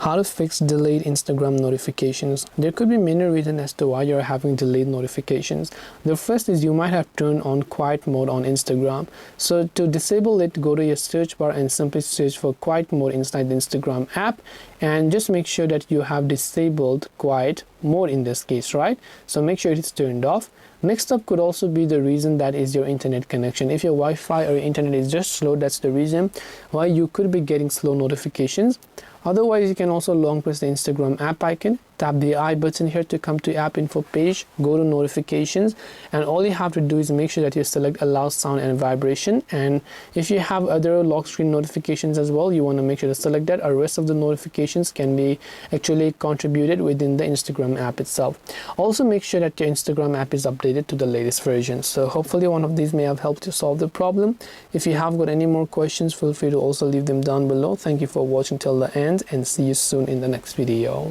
How to fix delayed Instagram notifications. There could be many reasons as to why you're having delayed notifications. The first is you might have turned on quiet mode on Instagram. So to disable it, go to your search bar and simply search for quiet mode inside the Instagram app, and just make sure that you have disabled quiet mode in this case, right? So make sure it's turned off. Next up could also be the reason that is your internet connection. If your Wi-Fi or your internet is just slow, that's the reason why you could be getting slow notifications. Otherwise, you can also long press the Instagram app icon, tap the I button here to come to app info page, go to notifications, and all you have to do is make sure that you select allow sound and vibration. And if you have other lock screen notifications as well, you want to make sure to select that. Or rest of the notifications can be actually contributed within the Instagram app itself. Also make sure that your Instagram app is updated to the latest version. So hopefully one of these may have helped you solve the problem. If you have got any more questions, feel free to also leave them down below. Thank you for watching till the end, and see you soon in the next video.